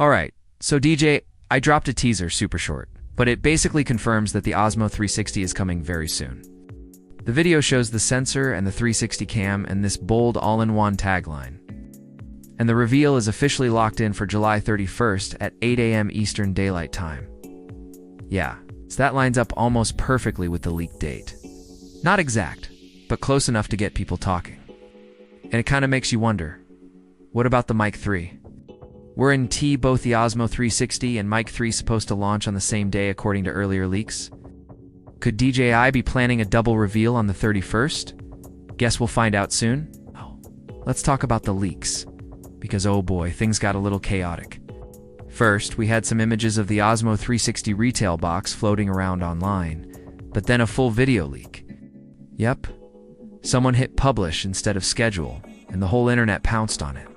Alright, so DJ, I dropped a teaser super short, but it basically confirms that the Osmo 360 is coming very soon. The video shows the sensor and the 360 cam and this bold all-in-one tagline. And the reveal is officially locked in for July 31st at 8 a.m. Eastern Daylight Time. Yeah, so that lines up almost perfectly with the leaked date. Not exact, but close enough to get people talking. And it kind of makes you wonder, what about the Mic 3? Were in both the Osmo 360 and Mic 3 supposed to launch on the same day according to earlier leaks? Could DJI be planning a double reveal on the 31st? Guess we'll find out soon? Let's talk about the leaks, because oh boy, things got a little chaotic. First, we had some images of the Osmo 360 retail box floating around online, but then a full video leak. Yep, someone hit publish instead of schedule, and the whole internet pounced on it.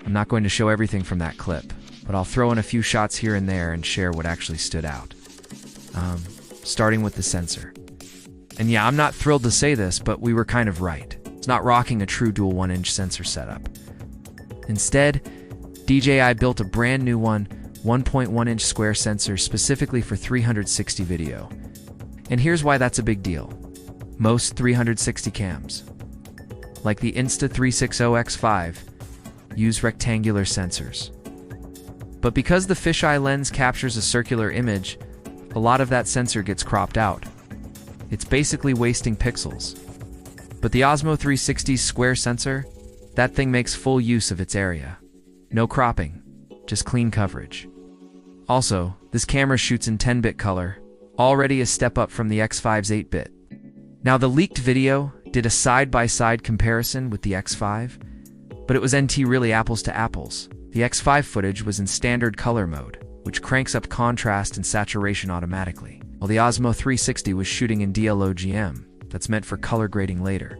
I'm not going to show everything from that clip, but I'll throw in a few shots here and there and share what actually stood out. Starting with the sensor. And yeah, I'm not thrilled to say this, but we were kind of right. It's not rocking a true dual 1-inch sensor setup. Instead, DJI built a brand new 1.1-inch square sensor specifically for 360 video. And here's why that's a big deal. Most 360 cams, like the Insta360 X5, use rectangular sensors. But because the fisheye lens captures a circular image, a lot of that sensor gets cropped out. It's basically wasting pixels. But the Osmo 360's square sensor, that thing makes full use of its area. No cropping, just clean coverage. Also, this camera shoots in 10-bit color, already a step up from the X5's 8-bit. Now the leaked video did a side-by-side comparison with the X5, but it was really apples to apples. The X5 footage was in standard color mode, which cranks up contrast and saturation automatically, while the Osmo 360 was shooting in DLOGM, that's meant for color grading later.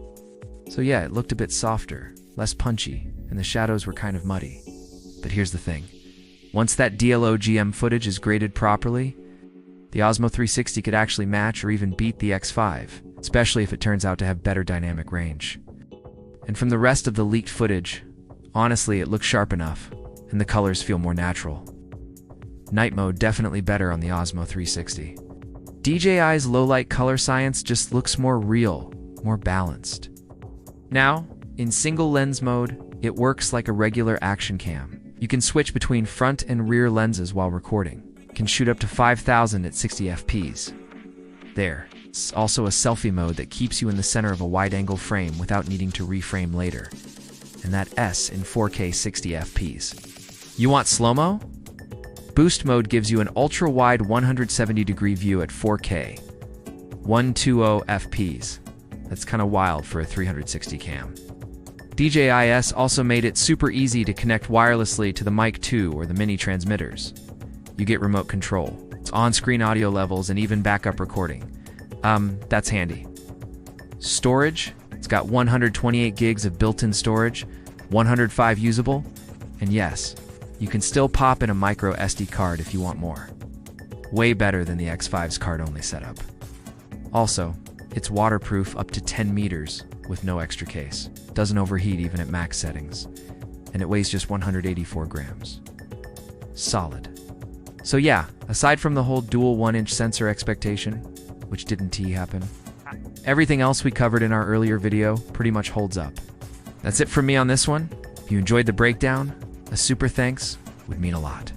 So yeah, it looked a bit softer, less punchy, and the shadows were kind of muddy. But here's the thing. Once that DLOGM footage is graded properly, the Osmo 360 could actually match or even beat the X5, especially if it turns out to have better dynamic range. And from the rest of the leaked footage, honestly, it looks sharp enough, and the colors feel more natural. Night mode definitely better on the Osmo 360. DJI's low-light color science just looks more real, more balanced. Now, in single lens mode, it works like a regular action cam. You can switch between front and rear lenses while recording. Can shoot up to 5000 at 60 fps. There's also a selfie mode that keeps you in the center of a wide-angle frame without needing to reframe later. And that S in 4K 60 fps. You want slow-mo? Boost mode gives you an ultra-wide 170-degree view at 4K, 120 fps. That's kind of wild for a 360 cam. DJI also made it super easy to connect wirelessly to the Mic 2 or the mini transmitters. You get remote control, on-screen audio levels, and even backup recording. That's handy. Storage, it's got 128 gigs of built-in storage, 105 usable, and yes, you can still pop in a micro SD card if you want more. Way better than the X5's card-only setup. Also, it's waterproof up to 10 meters with no extra case. Doesn't overheat even at max settings. And it weighs just 184 grams. Solid. So yeah, aside from the whole dual 1-inch sensor expectation, which didn't happen, everything else we covered in our earlier video pretty much holds up. That's it from me on this one. If you enjoyed the breakdown, a super thanks would mean a lot.